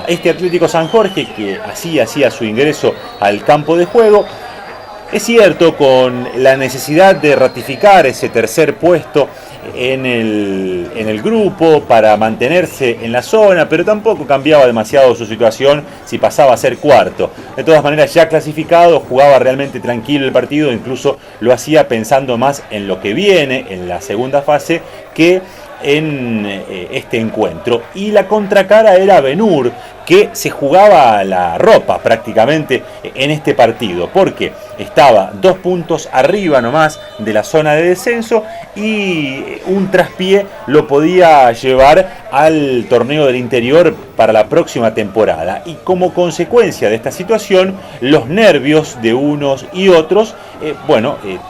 este Atlético San Jorge que así hacía su ingreso al campo de juego. Es cierto, con la necesidad de ratificar ese tercer puesto en el grupo para mantenerse en la zona, pero tampoco cambiaba demasiado su situación si pasaba a ser cuarto. De todas maneras, ya clasificado, jugaba realmente tranquilo el partido, incluso lo hacía pensando más en lo que viene, en la segunda fase, que en este encuentro. Y la contracara era Ben-Hur, que se jugaba la ropa prácticamente en este partido, porque estaba 2 puntos arriba nomás de la zona de descenso y un traspié lo podía llevar al torneo del interior para la próxima temporada. Y como consecuencia de esta situación, los nervios de unos y otros,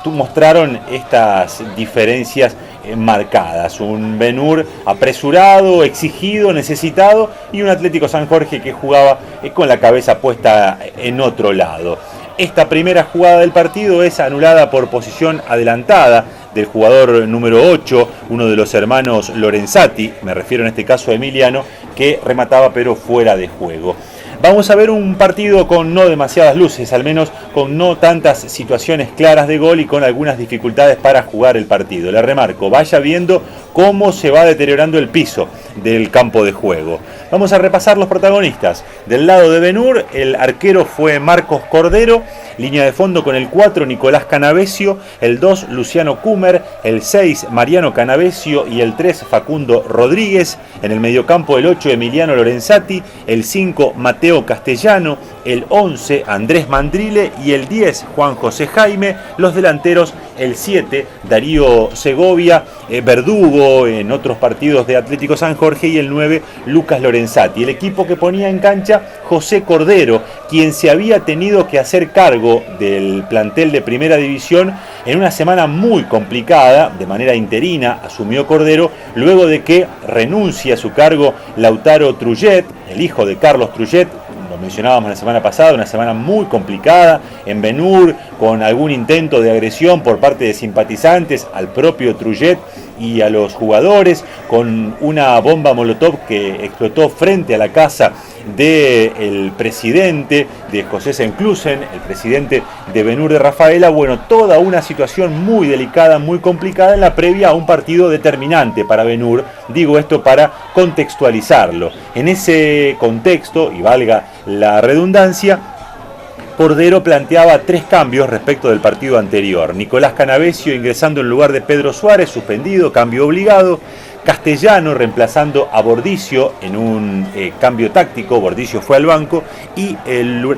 mostraron estas diferencias marcadas. Un Ben-Hur apresurado, exigido, necesitado, y un Atlético San Jorge que jugaba con la cabeza puesta en otro lado. Esta primera jugada del partido es anulada por posición adelantada del jugador número 8, uno de los hermanos Lorenzati, me refiero en este caso a Emiliano, que remataba pero fuera de juego. Vamos a ver un partido con no demasiadas luces, al menos con no tantas situaciones claras de gol y con algunas dificultades para jugar el partido. Le remarco, vaya viendo cómo se va deteriorando el piso del campo de juego. Vamos a repasar los protagonistas. Del lado de Ben-Hur, el arquero fue Marcos Cordero, línea de fondo con el 4 Nicolás Canavesio, el 2 Luciano Kumer, el 6 Mariano Canavesio y el 3 Facundo Rodríguez. En el mediocampo el 8 Emiliano Lorenzati, el 5 Mateo Castellano, el 11 Andrés Mandrile y el 10 Juan José Jaime. Los delanteros el 7 Darío Segovia, Verdugo en otros partidos de Atlético San Jorge, y el 9 Lucas Lorenzati. El equipo que ponía en cancha José Cordero, quien se había tenido que hacer cargo del plantel de Primera División en una semana muy complicada. De manera interina asumió Cordero luego de que renuncia a su cargo Lautaro Trullet, el hijo de Carlos Trullet. Lo mencionábamos la semana pasada, una semana muy complicada en Ben-Hur, con algún intento de agresión por parte de simpatizantes al propio Trullet y a los jugadores, con una bomba molotov que explotó frente a la casa del presidente de José Senclusen, el presidente de Ben-Hur de Rafaela. Bueno, toda una situación muy delicada, muy complicada en la previa a un partido determinante para Ben-Hur. Digo esto para contextualizarlo. En ese contexto, y valga la redundancia, Cordero planteaba 3 cambios respecto del partido anterior. Nicolás Canavesio ingresando en lugar de Pedro Suárez, suspendido, cambio obligado. Castellano reemplazando a Bordicio en un cambio táctico. Bordicio fue al banco, y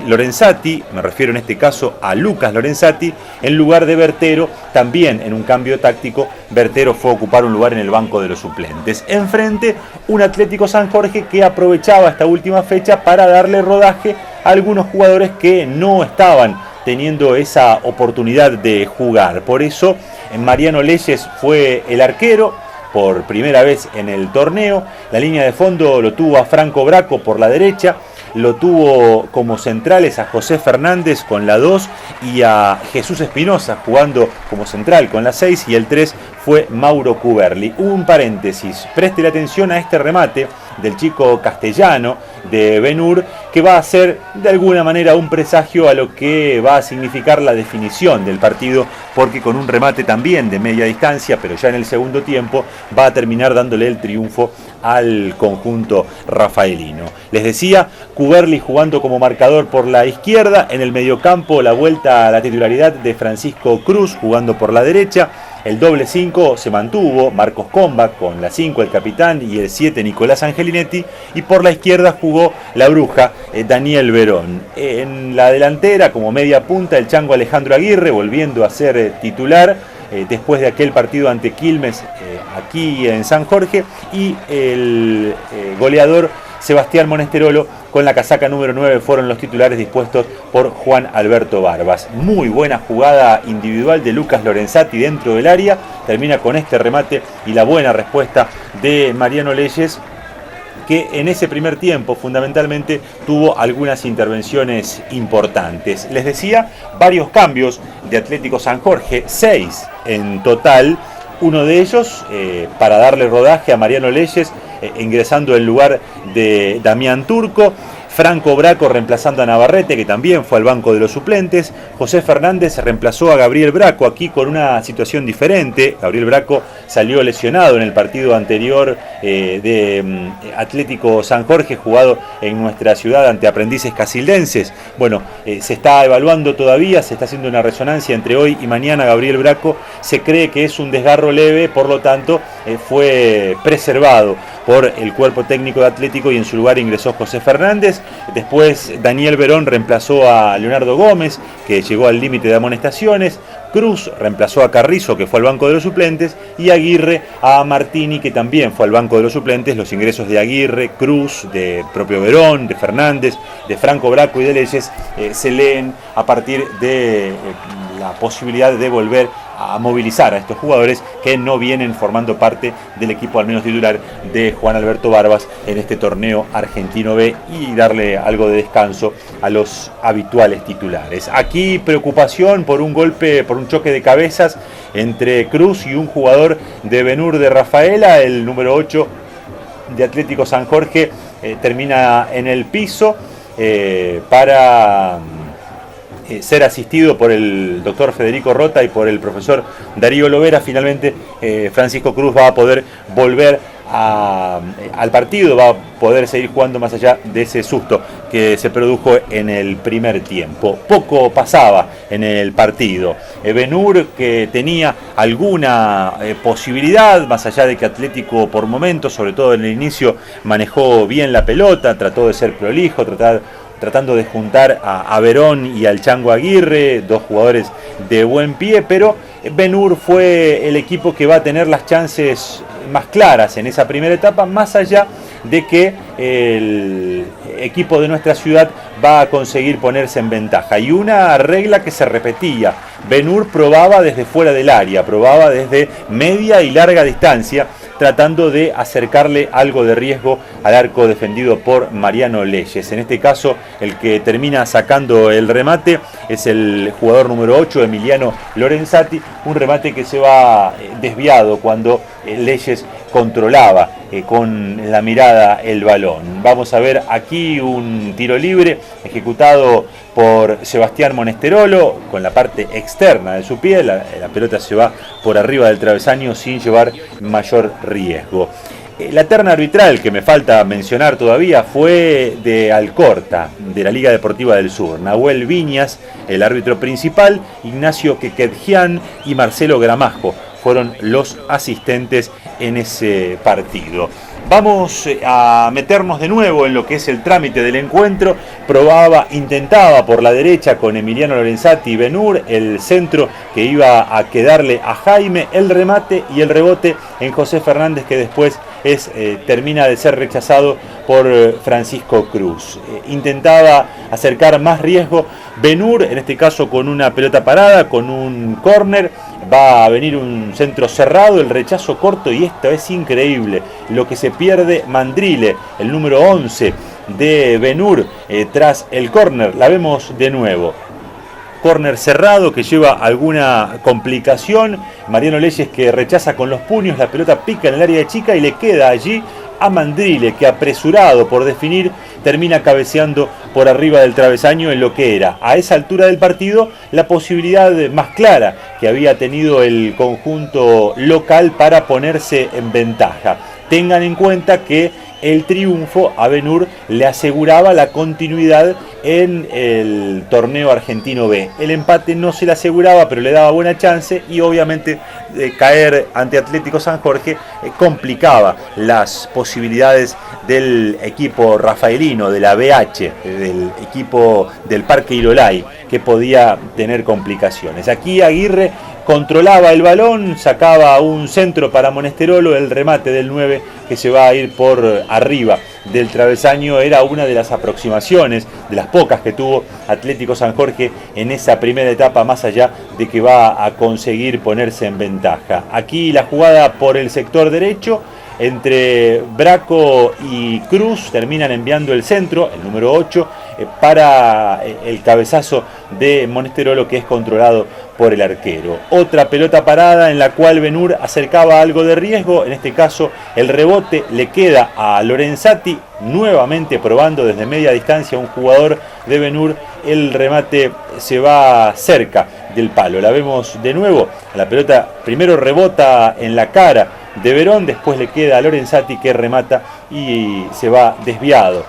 Lorenzati, me refiero en este caso a Lucas Lorenzati, en lugar de Bertero, también en un cambio táctico. Bertero fue a ocupar un lugar en el banco de los suplentes. Enfrente, un Atlético San Jorge que aprovechaba esta última fecha para darle rodaje a algunos jugadores que no estaban teniendo esa oportunidad de jugar. Por eso, Mariano Leyes fue el arquero por primera vez en el torneo. La línea de fondo lo tuvo a Franco Braco por la derecha, lo tuvo como centrales a José Fernández con la 2 y a Jesús Espinosa jugando como central con la 6, y el 3 fue Mauro Cuberli. Un paréntesis, preste atención a este remate del chico Castellano de Ben-Hur, que va a ser de alguna manera un presagio a lo que va a significar la definición del partido, porque con un remate también de media distancia, pero ya en el segundo tiempo, va a terminar dándole el triunfo al conjunto rafaelino. Les decía, Cuberli jugando como marcador por la izquierda, en el mediocampo la vuelta a la titularidad de Francisco Cruz jugando por la derecha. El doble 5 se mantuvo, Marcos Comba con la 5 el capitán y el 7 Nicolás Angelinetti, y por la izquierda jugó la bruja Daniel Verón. En la delantera como media punta el chango Alejandro Aguirre volviendo a ser titular después de aquel partido ante Quilmes aquí en San Jorge, y el goleador Sebastián Monesterolo con la casaca número 9 fueron los titulares dispuestos por Juan Alberto Barbas. Muy buena jugada individual de Lucas Lorenzati dentro del área, termina con este remate y la buena respuesta de Mariano Leyes, que en ese primer tiempo fundamentalmente tuvo algunas intervenciones importantes. Les decía, varios cambios de Atlético San Jorge, 6 en total. Uno de ellos para darle rodaje a Mariano Leyes ingresando en lugar de Damián Turco. Franco Braco reemplazando a Navarrete, que también fue al banco de los suplentes. José Fernández reemplazó a Gabriel Braco, aquí con una situación diferente. Gabriel Braco salió lesionado en el partido anterior de Atlético San Jorge, jugado en nuestra ciudad ante Aprendices Casildenses. Bueno, se está evaluando todavía, se está haciendo una resonancia entre hoy y mañana. Gabriel Braco se cree que es un desgarro leve, por lo tanto fue preservado por el cuerpo técnico de Atlético y en su lugar ingresó José Fernández. Después Daniel Verón reemplazó a Leonardo Gómez, que llegó al límite de amonestaciones. Cruz reemplazó a Carrizo, que fue al banco de los suplentes, y Aguirre a Martini, que también fue al banco de los suplentes. Los ingresos de Aguirre, Cruz, de propio Verón, de Fernández, de Franco Braco y de Leyes se leen a partir de la posibilidad de volver a movilizar a estos jugadores que no vienen formando parte del equipo, al menos titular, de Juan Alberto Barbas en este torneo argentino B, y darle algo de descanso a los habituales titulares. Aquí preocupación por un golpe, por un choque de cabezas entre Cruz y un jugador de Ben-Hur de Rafaela. El número 8 de Atlético San Jorge termina en el piso para ser asistido por el doctor Federico Rota y por el profesor Darío Lovera. Finalmente Francisco Cruz va a poder volver al partido, va a poder seguir jugando más allá de ese susto que se produjo en el primer tiempo. Poco pasaba en el partido. Ben-Hur, que tenía alguna posibilidad, más allá de que Atlético por momentos, sobre todo en el inicio, manejó bien la pelota, trató de ser prolijo, tratando de juntar a Verón y al Chango Aguirre, dos jugadores de buen pie, pero Ben-Hur fue el equipo que va a tener las chances más claras en esa primera etapa, más allá de que el equipo de nuestra ciudad va a conseguir ponerse en ventaja. Y una regla que se repetía: Ben-Hur probaba desde fuera del área, probaba desde media y larga distancia, tratando de acercarle algo de riesgo al arco defendido por Mariano Leyes. En este caso, el que termina sacando el remate es el jugador número 8, Emiliano Lorenzati, un remate que se va desviado cuando Leyes controlaba con la mirada el balón. Vamos a ver aquí un tiro libre ejecutado por Sebastián Monesterolo con la parte externa de su pie. La pelota se va por arriba del travesaño sin llevar mayor riesgo. La terna arbitral que me falta mencionar todavía fue de Alcorta, de la Liga Deportiva del Sur. Nahuel Viñas, el árbitro principal, Ignacio Quequedjian y Marcelo Gramajo fueron los asistentes en ese partido. Vamos a meternos de nuevo en lo que es el trámite del encuentro. Intentaba por la derecha con Emiliano Lorenzati y Ben-Hur, el centro que iba a quedarle a Jaime, el remate y el rebote en José Fernández, que después termina de ser rechazado por Francisco Cruz. Intentaba acercar más riesgo Ben-Hur, en este caso con una pelota parada, con un córner. Va a venir un centro cerrado, el rechazo corto, y esto es increíble lo que se pierde Mandrile, el número 11 de Ben-Hur, tras el córner. La vemos de nuevo. Córner cerrado que lleva alguna complicación. Mariano Leyes, que rechaza con los puños, la pelota pica en el área de chica y le queda allí a Mandrile, que apresurado por definir termina cabeceando por arriba del travesaño en lo que era a esa altura del partido la posibilidad más clara que había tenido el conjunto local para ponerse en ventaja. Tengan en cuenta que el triunfo a Ben-Hur le aseguraba la continuidad en el torneo argentino B. El empate no se le aseguraba, pero le daba buena chance, y obviamente caer ante Atlético San Jorge complicaba las posibilidades del equipo rafaelino, de la BH, del equipo del Parque Irolay, que podía tener complicaciones. Aquí Aguirre controlaba el balón, sacaba un centro para Monesterolo, el remate del 9 que se va a ir por arriba del travesaño. Era una de las aproximaciones, de las pocas que tuvo Atlético San Jorge en esa primera etapa, más allá de que va a conseguir ponerse en ventaja. Aquí la jugada por el sector derecho, entre Braco y Cruz, terminan enviando el centro, el número 8, para el cabezazo de Monesterolo, que es controlado por el arquero. Otra pelota parada en la cual Ben-Hur acercaba algo de riesgo, en este caso el rebote le queda a Lorenzati, nuevamente probando desde media distancia un jugador de Ben-Hur, el remate se va cerca del palo. La vemos de nuevo, la pelota primero rebota en la cara de Verón, después le queda a Lorenzati, que remata y se va desviado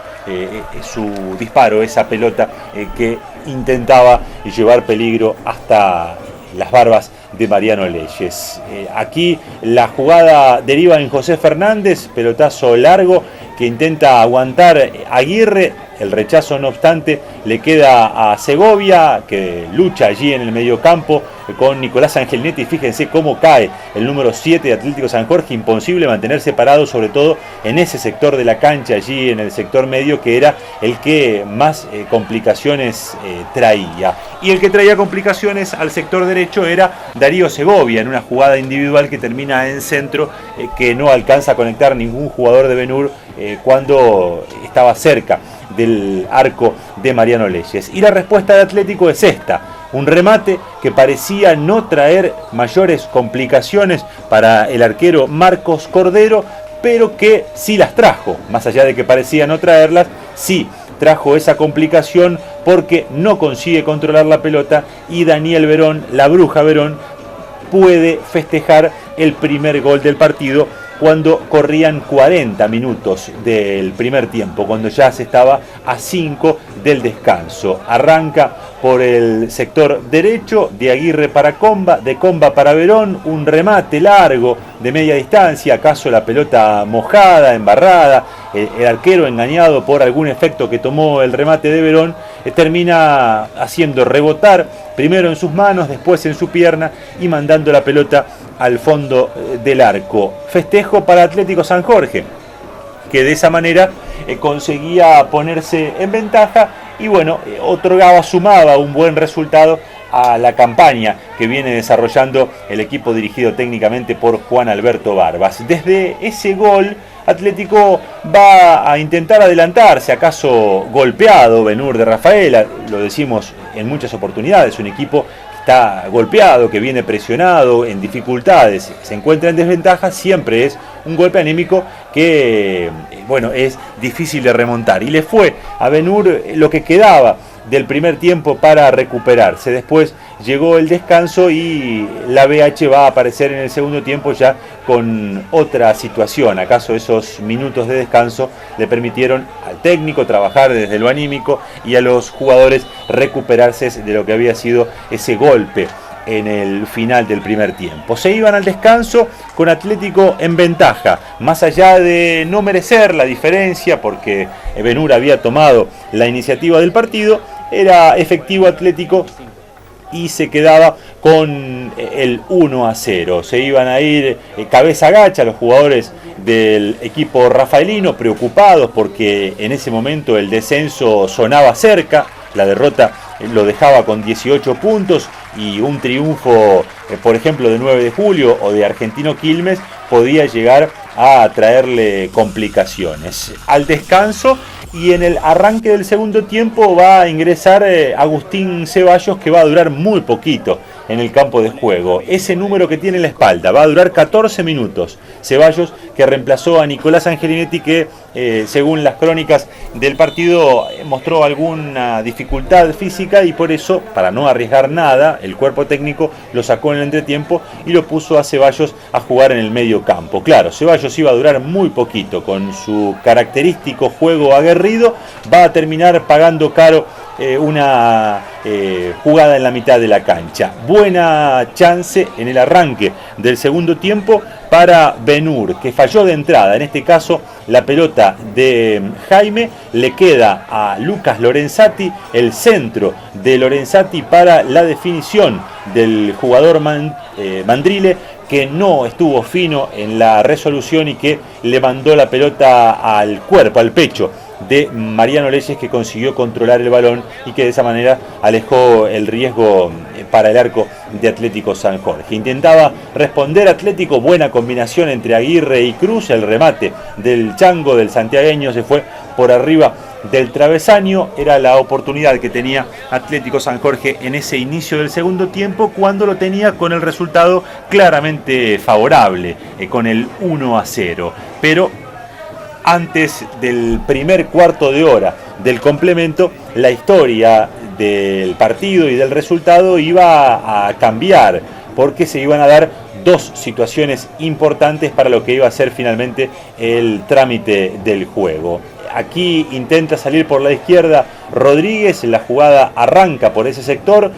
su disparo, esa pelota que intentaba llevar peligro hasta las barbas de Mariano Leyes. Aquí la jugada deriva en José Fernández, pelotazo largo que intenta aguantar Aguirre, el rechazo no obstante le queda a Segovia, que lucha allí en el mediocampo con Nicolás Angelnetti. Fíjense cómo cae el número 7 de Atlético San Jorge, imposible mantenerse parado, sobre todo en ese sector de la cancha, allí en el sector medio, que era el que más complicaciones traía. Y el que traía complicaciones al sector derecho era Darío Segovia, en una jugada individual que termina en centro, que no alcanza a conectar ningún jugador de Ben-Hur cuando estaba cerca del arco de Mariano Leyes. Y la respuesta de Atlético es esta: un remate que parecía no traer mayores complicaciones para el arquero Marcos Cordero, pero que sí las trajo. Más allá de que parecía no traerlas, sí trajo esa complicación, porque no consigue controlar la pelota y Daniel Verón, la bruja Verón, puede festejar el primer gol del partido cuando corrían 40 minutos del primer tiempo, cuando ya se estaba a 5 del descanso. Arranca por el sector derecho, de Aguirre para Comba, de Comba para Verón, un remate largo de media distancia, acaso la pelota mojada, embarrada, el arquero, engañado por algún efecto que tomó el remate de Verón, termina haciendo rebotar primero en sus manos, después en su pierna y mandando la pelota al fondo del arco. Festejo para Atlético San Jorge, que de esa manera conseguía ponerse en ventaja y bueno, sumaba un buen resultado a la campaña que viene desarrollando el equipo dirigido técnicamente por Juan Alberto Barbas. Desde ese gol, Atlético va a intentar adelantarse, acaso golpeado Ben-Hur de Rafaela, lo decimos en muchas oportunidades, un equipo que está golpeado, que viene presionado, en dificultades, se encuentra en desventaja, siempre es un golpe anímico que, bueno, es difícil de remontar. Y le fue a Ben-Hur lo que quedaba del primer tiempo para recuperarse. Después llegó el descanso y la BH va a aparecer en el segundo tiempo ya con otra situación. ¿Acaso esos minutos de descanso le permitieron al técnico trabajar desde lo anímico y a los jugadores recuperarse de lo que había sido ese golpe en el final del primer tiempo? Se iban al descanso con Atlético en ventaja, más allá de no merecer la diferencia, porque Ben-Hur había tomado la iniciativa del partido. Era efectivo Atlético y se quedaba con el 1-0. Se iban a ir cabeza gacha los jugadores del equipo rafaelino, preocupados porque en ese momento el descenso sonaba cerca. La derrota lo dejaba con 18 puntos y un triunfo, por ejemplo, de 9 de julio o de Argentino Quilmes podía llegar a traerle complicaciones. Al descanso y en el arranque del segundo tiempo va a ingresar Agustín Ceballos, que va a durar muy poquito en el campo de juego. Ese número que tiene en la espalda va a durar 14 minutos. Ceballos, que reemplazó a Nicolás Angelnetti, que según las crónicas del partido mostró alguna dificultad física y por eso, para no arriesgar nada, el cuerpo técnico lo sacó en el entretiempo y lo puso a Ceballos a jugar en el medio campo. Claro, Ceballos iba a durar muy poquito, con su característico juego aguerrido va a terminar pagando caro una jugada en la mitad de la cancha. Buena chance en el arranque del segundo tiempo para Ben-Hur, que falló de entrada. En este caso, la pelota de Jaime le queda a Lucas Lorenzati, el centro de Lorenzati para la definición del jugador Mandrile, que no estuvo fino en la resolución y que le mandó la pelota al cuerpo, al pecho de Mariano Leyes, que consiguió controlar el balón y que de esa manera alejó el riesgo para el arco de Atlético San Jorge. Intentaba responder Atlético, buena combinación entre Aguirre y Cruz, el remate del chango, del santiagueño, se fue por arriba del travesaño. Era la oportunidad que tenía Atlético San Jorge en ese inicio del segundo tiempo, cuando lo tenía con el resultado claramente favorable, con el 1-0. Pero antes del primer cuarto de hora del complemento, la historia del partido y del resultado iba a cambiar, porque se iban a dar dos situaciones importantes para lo que iba a ser finalmente el trámite del juego. Aquí intenta salir por la izquierda Rodríguez, la jugada arranca por ese sector,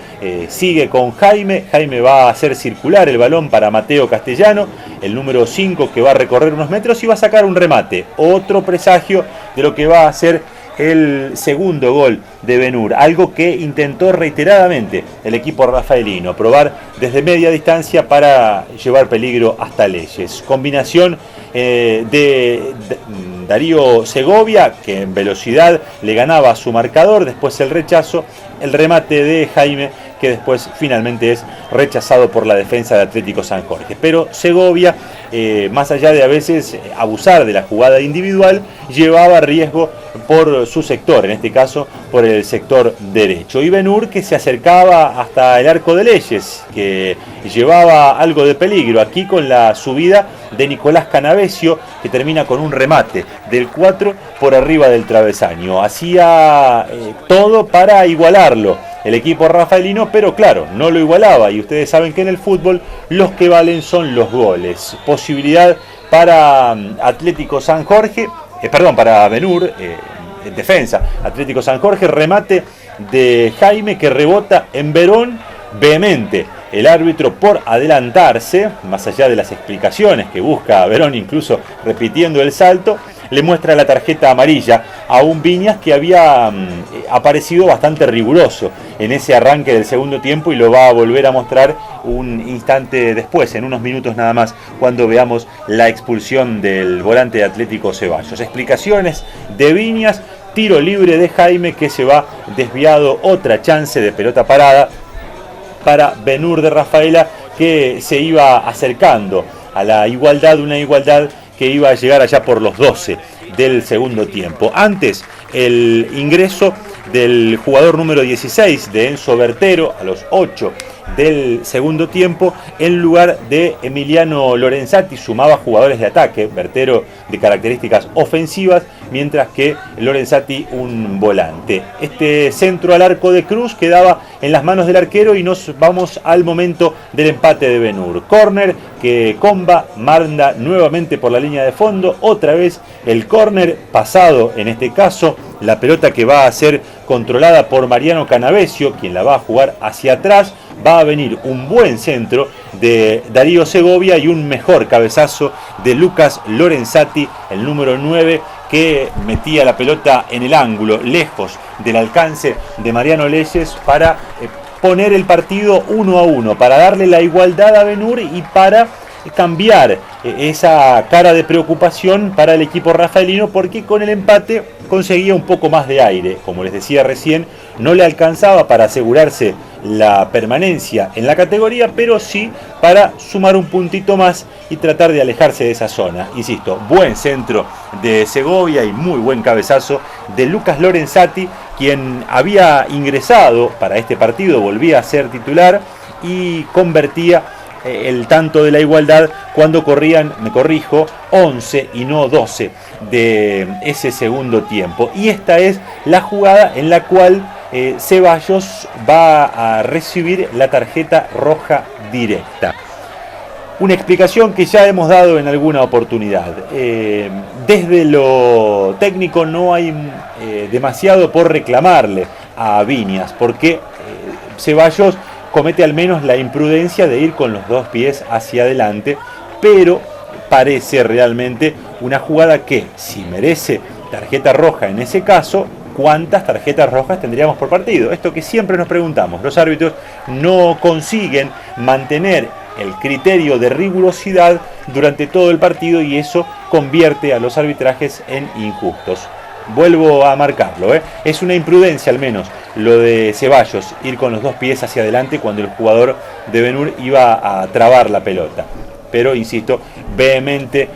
sigue con Jaime va a hacer circular el balón para Mateo Castellano, el número 5, que va a recorrer unos metros y va a sacar un remate, otro presagio de lo que va a ser el segundo gol de Ben-Hur, algo que intentó reiteradamente el equipo rafaelino, probar desde media distancia para llevar peligro hasta Leyes. Combinación de Darío Segovia, que en velocidad le ganaba a su marcador, después el rechazo, el remate de Jaime, que después finalmente es rechazado por la defensa de Atlético San Jorge. Pero Segovia, más allá de a veces abusar de la jugada individual, llevaba riesgo por su sector, en este caso por el sector derecho. Y Ben-Hur, que se acercaba hasta el arco de Leyes, que llevaba algo de peligro aquí con la subida de Nicolás Canavesio, que termina con un remate del 4 por arriba del travesaño. Hacía todo para igualarlo el equipo rafaelino, pero claro, no lo igualaba, y ustedes saben que en el fútbol los que valen son los goles. Posibilidad para Atlético San Jorge, para Ben-Hur, en defensa, Atlético San Jorge, remate de Jaime que rebota en Verón, vehemente el árbitro por adelantarse, más allá de las explicaciones que busca Verón, incluso repitiendo el salto, le muestra la tarjeta amarilla a un Viñas que había aparecido bastante riguroso en ese arranque del segundo tiempo, y lo va a volver a mostrar un instante después, en unos minutos nada más, cuando veamos la expulsión del volante de Atlético Ceballos. Explicaciones de Viñas, tiro libre de Jaime que se va desviado, otra chance de pelota parada para Ben-Hur de Rafaela, que se iba acercando a la igualdad, una igualdad que iba a llegar allá por los 12 del segundo tiempo. Antes, el ingreso del jugador número 16 de Enzo Bertero a los 8 del segundo tiempo, en lugar de Emiliano Lorenzati. Sumaba jugadores de ataque, Bertero de características ofensivas, mientras que Lorenzati un volante. Este centro al arco de Cruz quedaba en las manos del arquero, y nos vamos al momento del empate de Ben-Hur. Córner que Comba manda nuevamente por la línea de fondo, otra vez el córner pasado, en este caso la pelota que va a ser controlada por Mariano Canavesio, quien la va a jugar hacia atrás. Va a venir un buen centro de Darío Segovia y un mejor cabezazo de Lucas Lorenzati, el número 9, que metía la pelota en el ángulo, lejos del alcance de Mariano Leyes, para poner el partido 1-1, para darle la igualdad a Ben-Hur y para cambiar esa cara de preocupación para el equipo rafaelino, porque con el empate conseguía un poco más de aire. Como les decía recién, no le alcanzaba para asegurarse la permanencia en la categoría, pero sí para sumar un puntito más y tratar de alejarse de esa zona. Insisto, buen centro de Segovia y muy buen cabezazo de Lucas Lorenzati, quien había ingresado para este partido, volvía a ser titular y convertía el tanto de la igualdad cuando corrían, 11 y no 12 de ese segundo tiempo. Y esta es la jugada en la cual Ceballos va a recibir la tarjeta roja directa. Una explicación que ya hemos dado en alguna oportunidad. Desde lo técnico no hay demasiado por reclamarle a Viñas, porque Ceballos comete al menos la imprudencia de ir con los dos pies hacia adelante, pero parece realmente una jugada que, si merece tarjeta roja en ese caso, ¿cuántas tarjetas rojas tendríamos por partido? Esto que siempre nos preguntamos. Los árbitros no consiguen mantener el criterio de rigurosidad durante todo el partido, y eso convierte a los arbitrajes en injustos. Vuelvo a marcarlo, es una imprudencia al menos lo de Ceballos, ir con los dos pies hacia adelante cuando el jugador de Ben-Hur iba a trabar la pelota. pero insisto, vehemente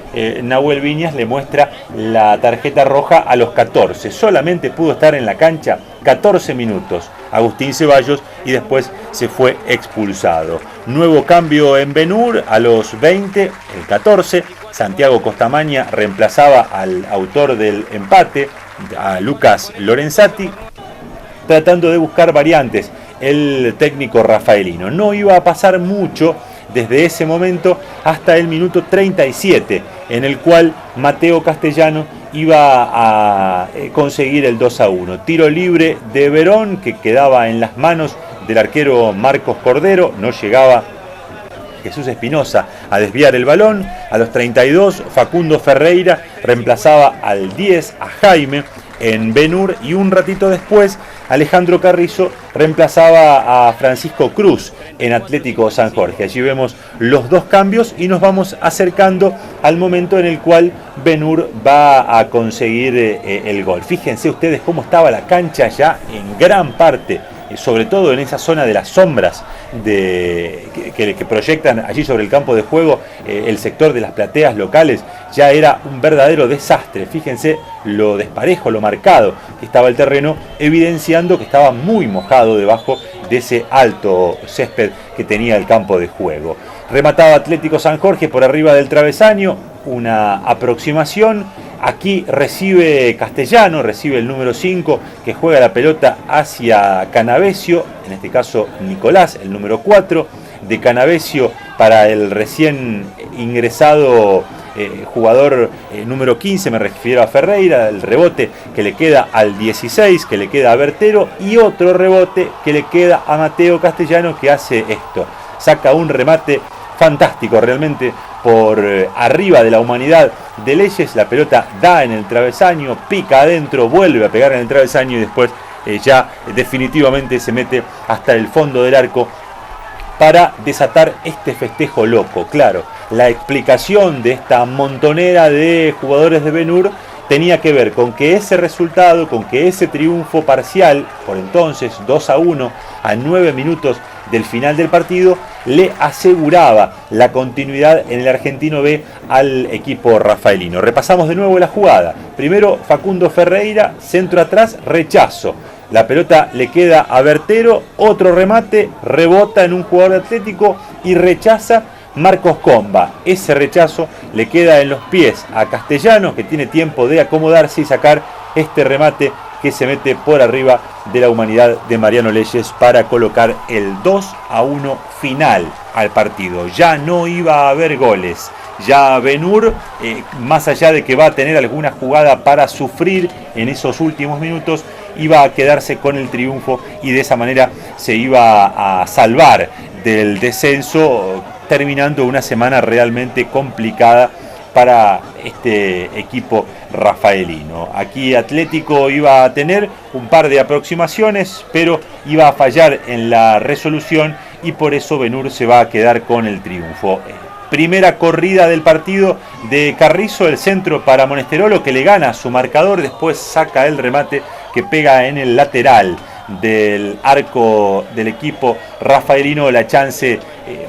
Nahuel Viñas le muestra la tarjeta roja a los 14. Solamente pudo estar en la cancha 14 minutos Agustín Ceballos y después se fue expulsado. Nuevo cambio en Ben-Hur a los 20, el 14. Santiago Costamaña reemplazaba al autor del empate, a Lucas Lorenzati, tratando de buscar variantes el técnico rafaelino. No iba a pasar mucho desde ese momento hasta el minuto 37, en el cual Mateo Castellano iba a conseguir el 2-1. Tiro libre de Verón, que quedaba en las manos del arquero Marcos Cordero, no llegaba Jesús Espinosa a desviar el balón. A los 32, Facundo Ferreira reemplazaba al 10, a Jaime, en Ben-Hur, y un ratito después Alejandro Carrizo reemplazaba a Francisco Cruz en Atlético San Jorge. Allí vemos los dos cambios y nos vamos acercando al momento en el cual Ben-Hur va a conseguir el gol. Fíjense ustedes cómo estaba la cancha ya en gran parte, sobre todo en esa zona de las sombras que proyectan allí sobre el campo de juego, el sector de las plateas locales. Ya era un verdadero desastre. Fíjense lo desparejo, lo marcado que estaba el terreno, evidenciando que estaba muy mojado debajo de ese alto césped que tenía el campo de juego. Remataba Atlético San Jorge por arriba del travesaño, una aproximación. Aquí recibe Castellano, recibe el número 5, que juega la pelota hacia Canavesio, en este caso Nicolás, el número 4, de Canavesio para el recién ingresado jugador número 15, me refiero a Ferreira, el rebote que le queda al 16, que le queda a Bertero, y otro rebote que le queda a Mateo Castellano, que hace esto, saca un remate fantástico realmente por arriba de la humanidad de Leyes. La pelota da en el travesaño, pica adentro, vuelve a pegar en el travesaño y después ya definitivamente se mete hasta el fondo del arco para desatar este festejo loco. Claro, la explicación de esta montonera de jugadores de Ben-Hur tenía que ver con que ese resultado, con que ese triunfo parcial, por entonces 2-1 a 9 minutos del final del partido, le aseguraba la continuidad en el Argentino B al equipo rafaelino. Repasamos de nuevo la jugada. Primero Facundo Ferreira, centro atrás, rechazo. La pelota le queda a Bertero, otro remate, rebota en un jugador de Atlético y rechaza Marcos Comba. Ese rechazo le queda en los pies a Castellanos, que tiene tiempo de acomodarse y sacar este remate que se mete por arriba de la humanidad de Mariano Leyes para colocar el 2-1 final al partido. Ya no iba a haber goles. Ya Ben-Hur, más allá de que va a tener alguna jugada para sufrir en esos últimos minutos, iba a quedarse con el triunfo y de esa manera se iba a salvar del descenso, terminando una semana realmente complicada para este equipo rafaelino. Aquí Atlético iba a tener un par de aproximaciones, pero iba a fallar en la resolución y por eso Ben-Hur se va a quedar con el triunfo. Primera corrida del partido de Carrizo, el centro para Monesterolo, que le gana a su marcador, después saca el remate que pega en el lateral del arco del equipo rafaelino, la chance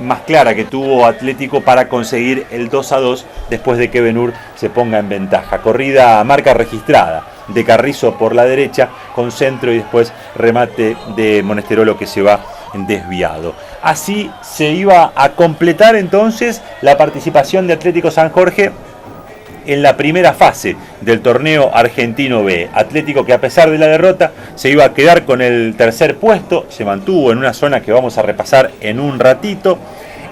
más clara que tuvo Atlético para conseguir el 2-2 después de que Ben-Hur se ponga en ventaja. Corrida marca registrada de Carrizo por la derecha con centro y después remate de Monesterolo que se va desviado. Así se iba a completar entonces la participación de Atlético San Jorge en la primera fase del torneo argentino B. Atlético, que a pesar de la derrota se iba a quedar con el tercer puesto, se mantuvo en una zona que vamos a repasar en un ratito.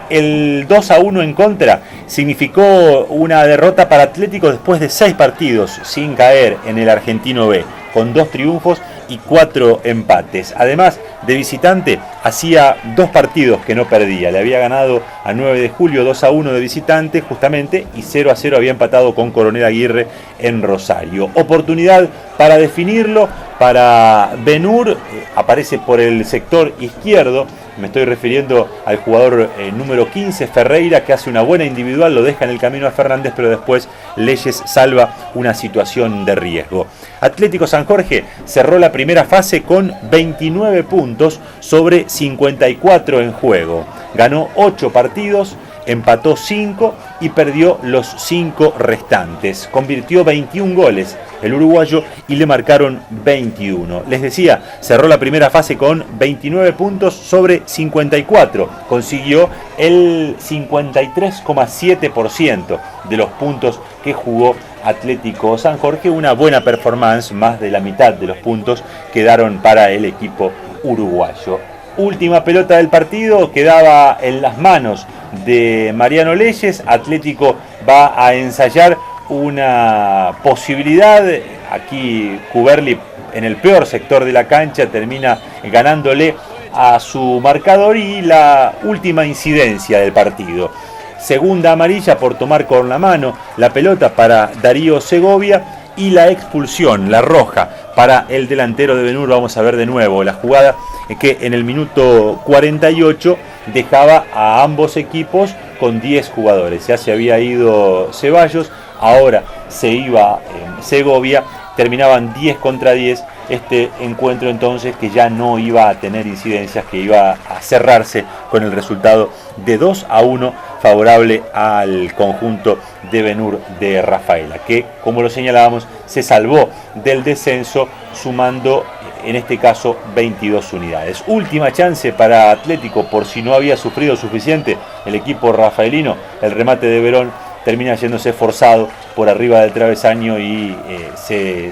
El 2-1 en contra significó una derrota para Atlético después de 6 partidos sin caer en el argentino B, con 2 triunfos y 4 empates. Además, de visitante, hacía 2 partidos que no perdía. Le había ganado a 9 de julio 2-1 de visitante justamente y 0-0 había empatado con Coronel Aguirre en Rosario. Oportunidad para definirlo para Ben-Hur, aparece por el sector izquierdo. Me estoy refiriendo al jugador número 15, Ferreira, que hace una buena individual, lo deja en el camino a Fernández, pero después Leyes salva una situación de riesgo. Atlético San Jorge cerró la primera fase con 29 puntos sobre 54 en juego. Ganó 8 partidos, empató 5 y perdió los 5 restantes. Convirtió 21 goles el uruguayo y le marcaron 21. Les decía, cerró la primera fase con 29 puntos sobre 54. Consiguió el 53,7% de los puntos que jugó Atlético San Jorge. Una buena performance, más de la mitad de los puntos quedaron para el equipo uruguayo. Última pelota del partido quedaba en las manos de Mariano Leyes. Atlético va a ensayar una posibilidad. Aquí Cuberli, en el peor sector de la cancha, termina ganándole a su marcador. Y la última incidencia del partido: segunda amarilla por tomar con la mano la pelota para Darío Segovia, y la expulsión, la roja, para el delantero de Ben-Hur. Vamos a ver de nuevo la jugada que en el minuto 48 dejaba a ambos equipos con 10 jugadores. Ya se había ido Ceballos, ahora se iba Segovia, terminaban 10 contra 10. Este encuentro entonces, que ya no iba a tener incidencias, que iba a cerrarse con el resultado de 2-1 favorable al conjunto de Ben-Hur de Rafaela, que, como lo señalábamos, se salvó del descenso sumando en este caso 22 unidades. Última chance para Atlético, por si no había sufrido suficiente el equipo rafaelino. El remate de Verón termina yéndose forzado por arriba del travesaño y se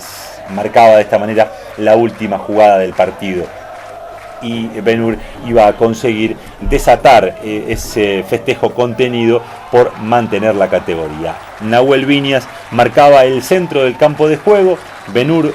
marcaba de esta manera la última jugada del partido. Y Ben-Hur iba a conseguir desatar ese festejo contenido por mantener la categoría. Nahuel Viñas marcaba el centro del campo de juego, Ben-Hur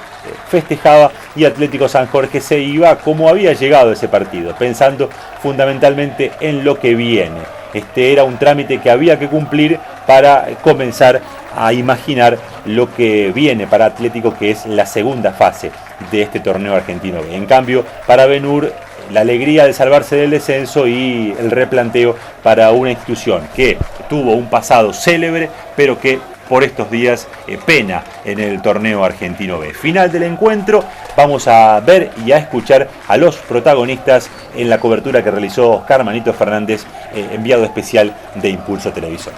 festejaba y Atlético San Jorge se iba como había llegado ese partido, pensando fundamentalmente en lo que viene. Este era un trámite que había que cumplir para comenzar a imaginar lo que viene para Atlético, que es la segunda fase de este torneo argentino B. En cambio, para Ben-Hur, la alegría de salvarse del descenso y el replanteo para una institución que tuvo un pasado célebre, pero que por estos días pena en el torneo argentino B. Final del encuentro, vamos a ver y a escuchar a los protagonistas en la cobertura que realizó Oscar Manito Fernández, enviado especial de Impulso Televisor.